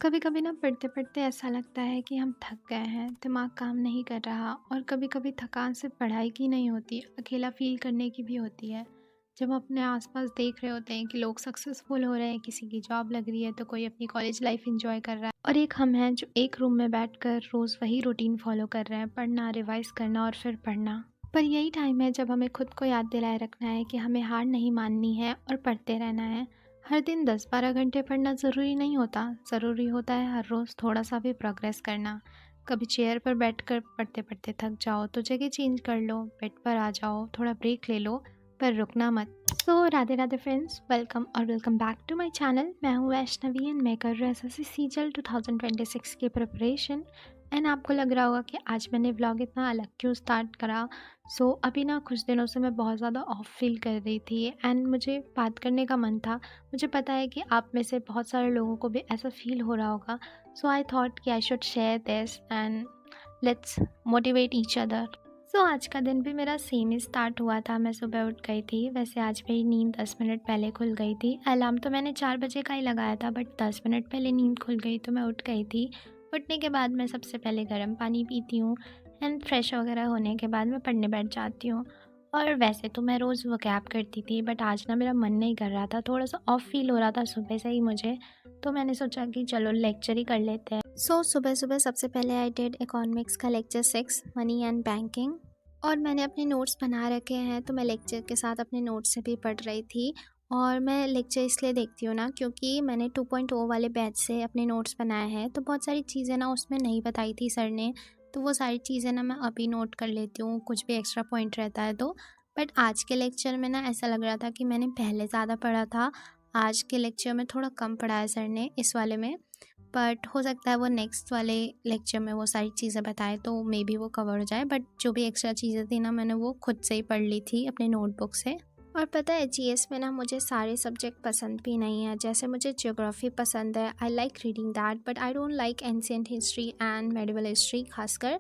कभी कभी ना पढ़ते पढ़ते ऐसा लगता है कि हम थक गए हैं, दिमाग काम नहीं कर रहा। और कभी कभी थकान सिर्फ पढ़ाई की नहीं होती, अकेला फील करने की भी होती है। जब हम अपने आसपास देख रहे होते हैं कि लोग सक्सेसफुल हो रहे हैं, किसी की जॉब लग रही है तो कोई अपनी कॉलेज लाइफ एंजॉय कर रहा है, और एक हम हैं जो एक रूम में बैठकर रोज वही रूटीन फॉलो कर रहे हैं, पढ़ना, रिवाइज करना और फिर पढ़ना। पर यही टाइम है जब हमें खुद को याद दिलाए रखना है कि हमें हार नहीं माननी है और पढ़ते रहना है। हर दिन 10-12 घंटे पढ़ना ज़रूरी नहीं होता, ज़रूरी होता है हर रोज़ थोड़ा सा भी प्रोग्रेस करना। कभी चेयर पर बैठकर पढ़ते पढ़ते थक जाओ तो जगह चेंज कर लो, बेड पर आ जाओ, थोड़ा ब्रेक ले लो, पर रुकना मत। So Radhe Radhe friends, welcome back to my channel. मैं हूँ वैष्णवी एंड मैं कर रहा हूँ एसएससी सीजल 2026 की प्रिपरेशन। एंड आपको लग रहा होगा कि आज मैंने व्लॉग इतना अलग क्यों स्टार्ट करा। अभी ना कुछ दिनों से मैं बहुत ज़्यादा ऑफ फील कर रही थी एंड मुझे बात करने का मन था। मुझे पता है कि आप में से बहुत सारे लोगों को भी ऐसा फील हो रहा होगा। आई थॉट कि I should share this and let's motivate each other. आज का दिन भी मेरा सेम ही स्टार्ट हुआ था। मैं सुबह उठ गई थी, वैसे आज मेरी नींद 10 मिनट पहले खुल गई थी। अलार्म तो मैंने 4 बजे का ही लगाया था, बट 10 मिनट पहले नींद खुल गई तो मैं उठ गई थी। उठने के बाद मैं सबसे पहले गर्म पानी पीती हूँ एंड फ्रेश वगैरह होने के बाद मैं पढ़ने बैठ जाती हूँ। और वैसे तो मैं रोज़ वो कैब करती थी, बट आज ना मेरा मन नहीं कर रहा था, थोड़ा सा ऑफ फील हो रहा था सुबह से ही मुझे। तो मैंने सोचा कि चलो लेक्चर ही कर लेते हैं। सुबह सुबह सबसे पहले आई डिड इकोनॉमिक्स का लेक्चर 6, मनी एंड बैंकिंग। और मैंने अपने नोट्स बना रखे हैं तो मैं लेक्चर के साथ अपने नोट्स से भी पढ़ रही थी। और मैं लेक्चर इसलिए देखती हूँ ना क्योंकि मैंने 2.0 वाले बैच से अपने नोट्स बनाए हैं, तो बहुत सारी चीज़ें ना उसमें नहीं बताई थी सर ने। तो वो सारी चीज़ें ना मैं अभी नोट कर लेती हूँ, कुछ भी एक्स्ट्रा पॉइंट रहता है तो। बट आज के लेक्चर में ना ऐसा लग रहा था कि मैंने पहले ज़्यादा पढ़ा था, आज के लेक्चर में थोड़ा कम पढ़ा है सर ने इस वाले में। बट हो सकता है वो नेक्स्ट वाले लेक्चर में वो सारी चीज़ें बताए तो मे बी वो कवर हो जाए। बट जो भी एक्स्ट्रा चीज़ें थी ना मैंने वो खुद से ही पढ़ ली थी अपने नोटबुक से। और पता है जीएस में ना मुझे सारे सब्जेक्ट पसंद भी नहीं है। जैसे मुझे ज्योग्राफी पसंद है, I like reading that, but I don't like ancient history and medieval history, खासकर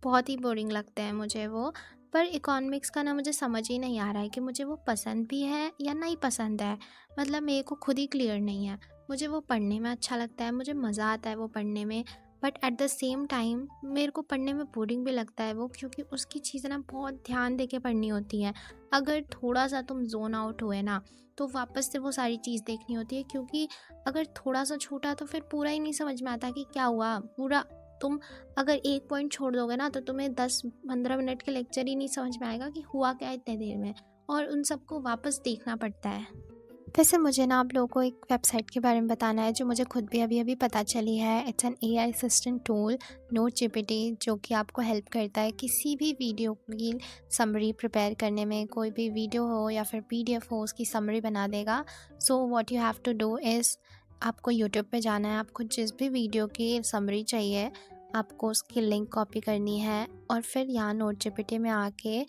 बहुत ही बोरिंग लगते हैं मुझे वो। पर इकोनॉमिक्स का ना मुझे समझ ही नहीं आ रहा है कि मुझे वो पसंद भी है या नहीं पसंद है। मतलब मेरे को खुद ही क्लियर नहीं है। मुझे वो पढ़ने में अच्छा लगता है, मुझे मज़ा आता है वो पढ़ने में, but at the same time मेरे को पढ़ने में बोरिंग भी लगता है वो, क्योंकि उसकी चीज़ें ना बहुत ध्यान दे के पढ़नी होती हैं। अगर थोड़ा सा तुम जोन आउट हुए ना तो वापस से वो सारी चीज़ देखनी होती है, क्योंकि अगर थोड़ा सा छूटा तो फिर पूरा ही नहीं समझ में आता कि क्या हुआ पूरा। तुम अगर एक पॉइंट छोड़ दोगे ना तो तुम्हें 10-15 मिनट के लेक्चर ही नहीं समझ में आएगा कि हुआ क्या इतने देर में, और उन सबको वापस देखना पड़ता है। वैसे मुझे ना आप लोगों को एक वेबसाइट के बारे में बताना है जो मुझे खुद भी अभी अभी पता चली है। It's an AI assistant tool, note GPT, जो कि आपको हेल्प करता है किसी भी वीडियो की समरी प्रिपेयर करने में। कोई भी वीडियो हो या फिर पीडीएफ हो, उसकी समरी बना देगा। What you have to do is, आपको यूट्यूब पे जाना है, आपको जिस भी वीडियो की समरी चाहिए आपको उसकी लिंक कॉपी करनी है, और फिर यहाँ नोट जीपीटी में आके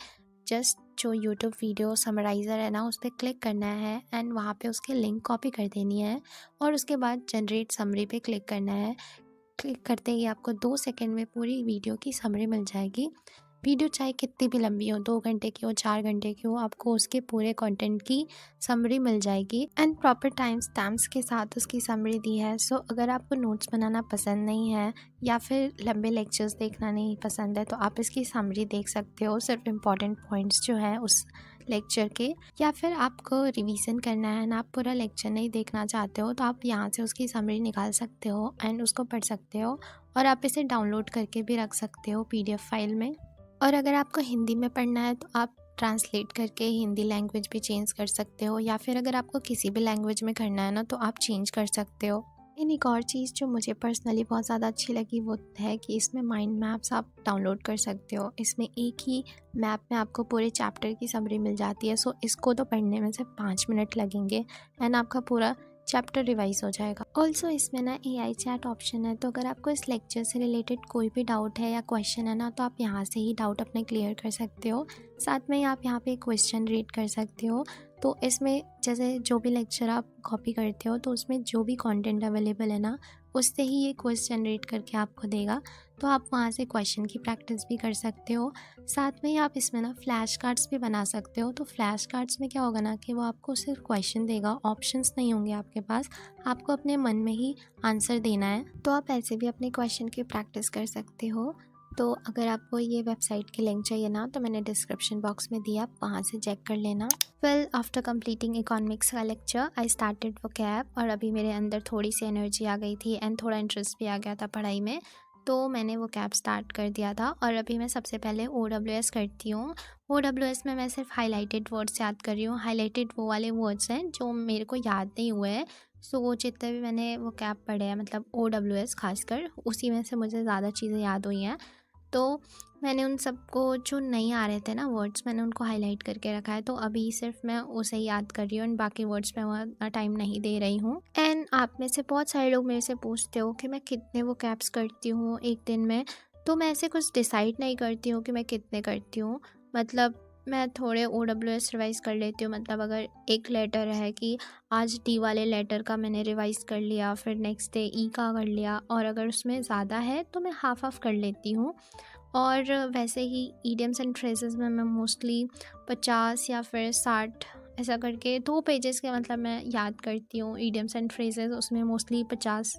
जस्ट जो यूट्यूब वीडियो समराइज़र है ना उस पर क्लिक करना है एंड वहाँ पे उसकी लिंक कॉपी कर देनी है, और उसके बाद जनरेट समरी पे क्लिक करना है। क्लिक करते ही आपको 2 सेकंड में पूरी वीडियो की समरी मिल जाएगी। वीडियो चाहे कितनी भी लंबी हो, 2 घंटे की हो, 4 घंटे की हो, आपको उसके पूरे कंटेंट की समरी मिल जाएगी एंड प्रॉपर टाइम स्टैम्प्स के साथ उसकी समरी दी है। अगर आपको नोट्स बनाना पसंद नहीं है या फिर लंबे लेक्चर्स देखना नहीं पसंद है तो आप इसकी समरी देख सकते हो, सिर्फ इम्पॉर्टेंट पॉइंट्स जो हैं उस लेक्चर के। या फिर आपको रिवीजन करना है ना, आप पूरा लेक्चर नहीं देखना चाहते हो तो आप यहाँ से उसकी समरी निकाल सकते हो एंड उसको पढ़ सकते हो, और आप इसे डाउनलोड करके भी रख सकते हो पीडीएफ फाइल में। और अगर आपको हिंदी में पढ़ना है तो आप ट्रांसलेट करके हिंदी लैंग्वेज भी चेंज कर सकते हो, या फिर अगर आपको किसी भी लैंग्वेज में करना है ना तो आप चेंज कर सकते हो। एक और चीज़ जो मुझे पर्सनली बहुत ज़्यादा अच्छी लगी वो है कि इसमें माइंड मैप्स आप डाउनलोड कर सकते हो। इसमें एक ही मैप में आपको पूरे चैप्टर की समरी मिल जाती है। इसको तो पढ़ने में सिर्फ 5 मिनट लगेंगे एंड आपका पूरा चैप्टर रिवाइज हो जाएगा। ऑल्सो इसमें ना एआई चैट ऑप्शन है, तो अगर आपको इस लेक्चर से रिलेटेड कोई भी डाउट है या क्वेश्चन है ना तो आप यहाँ से ही डाउट अपने क्लियर कर सकते हो। साथ में आप यहाँ पे क्वेश्चन रीड कर सकते हो। तो इसमें जैसे जो भी लेक्चर आप कॉपी करते हो तो उसमें जो भी कंटेंट अवेलेबल है ना उससे ही ये क्विज़ जनरेट करके आपको देगा। तो आप वहाँ से क्वेश्चन की प्रैक्टिस भी कर सकते हो। साथ में ही आप इसमें ना फ्लैश कार्ड्स भी बना सकते हो। तो फ्लैश कार्ड्स में क्या होगा ना कि वो आपको सिर्फ क्वेश्चन देगा, ऑप्शंस नहीं होंगे आपके पास, आपको अपने मन में ही आंसर देना है। तो आप ऐसे भी अपने क्वेश्चन की प्रैक्टिस कर सकते हो। तो अगर आपको ये वेबसाइट की लिंक चाहिए ना, तो मैंने डिस्क्रिप्शन बॉक्स में दिया, आप वहाँ से चेक कर लेना। वेल, आफ्टर कंप्लीटिंग इकोनॉमिक्स का लेक्चर आई स्टार्टेड वोकैब, और अभी मेरे अंदर थोड़ी सी एनर्जी आ गई थी एंड थोड़ा इंटरेस्ट भी आ गया था पढ़ाई में, तो मैंने वो कैब स्टार्ट कर दिया था। और अभी मैं सबसे पहले OWS करती हूँ। OWS में मैं सिर्फ हाईलाइटेड वर्ड्स याद कर रही हूँ। हाईलाइटेड वो वाले वर्ड्स हैं जो मेरे को याद नहीं हुए हैं। सो वो जितने भी मैंने वो कैब पढ़े हैं, मतलब OWS खासकर, उसी में से मुझे ज़्यादा चीज़ें याद हुई हैं। तो मैंने उन सबको जो नहीं आ रहे थे ना वर्ड्स, मैंने उनको हाईलाइट करके रखा है। तो अभी सिर्फ मैं उसे ही याद कर रही हूँ एंड बाकी वर्ड्स पे वहाँ टाइम नहीं दे रही हूँ। एंड आप में से बहुत सारे लोग मेरे से पूछते हो कि मैं कितने वो कैब्स करती हूँ एक दिन में। तो मैं ऐसे कुछ डिसाइड नहीं करती हूँ कि मैं कितने करती हूँ। मतलब मैं थोड़े OWS रिवाइज़ कर लेती हूँ। मतलब अगर एक लेटर है कि आज D वाले लेटर का मैंने रिवाइज़ कर लिया, फिर नेक्स्ट डे E का कर लिया, और अगर उसमें ज़्यादा है तो मैं हाफ हाफ कर लेती हूँ। और वैसे ही ईडियम्स एंड फ्रेजेस में मैं मोस्टली 50 या फिर 60 ऐसा करके 2 पेजेस के मतलब मैं याद करती हूँ। ईडियम्स एंड फ्रेजेस उसमें मोस्टली 50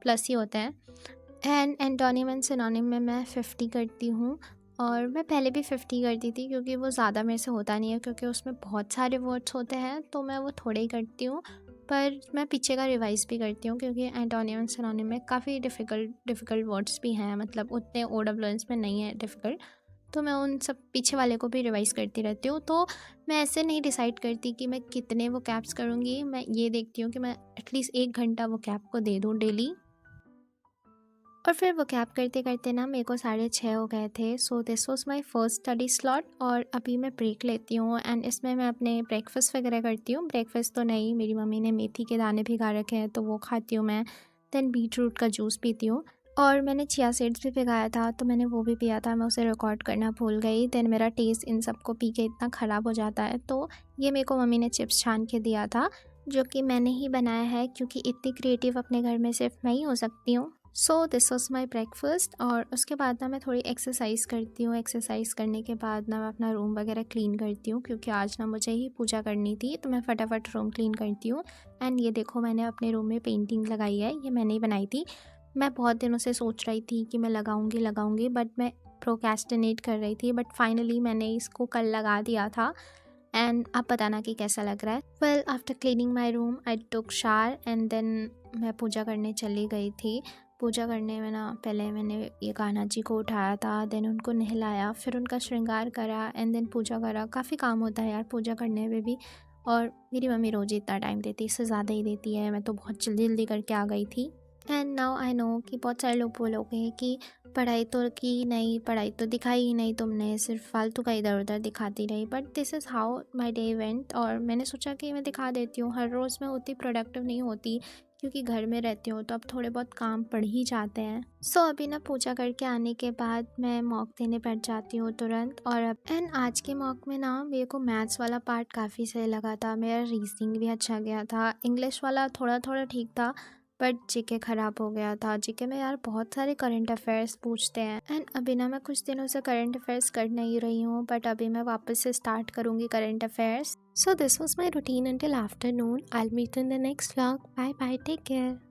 प्लस ही होते हैं। एंड एंटोनिम एंड सिनोनिम में मैं 50 करती हूँ। और मैं पहले भी 50 करती थी, क्योंकि वो ज़्यादा मेरे से होता नहीं है, क्योंकि उसमें बहुत सारे वर्ड्स होते हैं, तो मैं वो थोड़े ही करती हूँ। पर मैं पीछे का रिवाइज़ भी करती हूँ, क्योंकि एंटोनिम एंड सिनोनिम में काफ़ी डिफ़िकल्ट वर्ड्स भी हैं, मतलब उतने OWS में नहीं है डिफ़िकल्ट। तो मैं उन सब पीछे वाले को भी रिवाइज़ करती रहती हूँ। तो मैं ऐसे नहीं डिसाइड करती कि मैं कितने वो कैब्स करूँगी, मैं ये देखती हूँ कि मैं एटलीस्ट 1 घंटा वो कैब को दे दूँ डेली। और फिर वो कैब करते करते ना मेरे को 6:30 हो गए थे। So this was my first study slot, और अभी मैं ब्रेक लेती हूँ एंड इसमें मैं अपने ब्रेकफास्ट वगैरह करती हूँ। ब्रेकफास्ट तो नहीं, मेरी मम्मी ने मेथी के दाने भिगा रखे हैं तो वो खाती हूँ मैं। देन बीट रूट का जूस पीती हूँ, और मैंने चिया सीड्स भी भिगाया था तो मैंने वो भी पिया था, मैं उसे रिकॉर्ड करना भूल गई। देन मेरा टेस्ट इन सबको पी के इतना ख़राब हो जाता है। तो ये मेरे को मम्मी ने चिप्स छान के दिया था, जो कि मैंने ही बनाया है, क्योंकि इतनी क्रिएटिव अपने घर में सिर्फ मैं ही हो सकती हूँ। सो दिस वॉज माई ब्रेकफास्ट। और उसके बाद ना मैं थोड़ी एक्सरसाइज करती हूँ। एक्सरसाइज करने के बाद ना मैं अपना रूम वगैरह क्लीन करती हूँ, क्योंकि आज ना मुझे ही पूजा करनी थी, तो मैं फटाफट रूम क्लीन करती हूँ। एंड ये देखो, मैंने अपने रूम में पेंटिंग लगाई है, ये मैंने ही बनाई थी। मैं बहुत दिनों से सोच रही थी कि मैं लगाऊंगी, बट मैं प्रोक्रेस्टिनेट कर रही थी, बट फाइनली मैंने इसको कल लगा दिया था। एंड आप बताना कि कैसा लग रहा है। Well, after cleaning my room I took shower and then मैं पूजा करने चली गई थी। पूजा करने में ना पहले मैंने ये कान्हा जी को उठाया था, देन उनको नहलाया, फिर उनका श्रृंगार करा एंड देन पूजा करा। काफ़ी काम होता है यार पूजा करने में भी, और मेरी मम्मी रोज़ ही इतना टाइम देती है, इससे ज़्यादा ही देती है। मैं तो बहुत जल्दी जल्दी करके आ गई थी। एंड नाउ आई नो कि बहुत सारे लोग बोलोगे कि पढ़ाई तो की नहीं, पढ़ाई तो दिखाई ही नहीं तुमने, सिर्फ फालतू का इधर उधर दिखाती रही। But this is how my day went, और मैंने सोचा कि मैं दिखा देती हूँ। हर रोज़ मैं उतनी प्रोडक्टिव नहीं होती, क्योंकि घर में रहती हूँ तो अब थोड़े बहुत काम पड़ ही जाते हैं। सो अभी ना पूजा करके आने के बाद मैं मॉक देने बैठ जाती हूँ तुरंत। और अब एंड आज के मॉक में ना मेरे को मैथ्स वाला पार्ट काफ़ी सही लगा था, मेरा रीजनिंग भी अच्छा गया था, इंग्लिश वाला थोड़ा थोड़ा ठीक था, बट जीके ख़राब हो गया था। जीके में यार बहुत सारे करंट अफेयर्स पूछते हैं, एंड अभी ना मैं कुछ दिनों से करंट अफेयर्स कर नहीं रही हूँ, बट अभी मैं वापस से स्टार्ट करूँगी current affairs. So this was my routine until afternoon. I will meet in the next vlog. Bye bye, take care.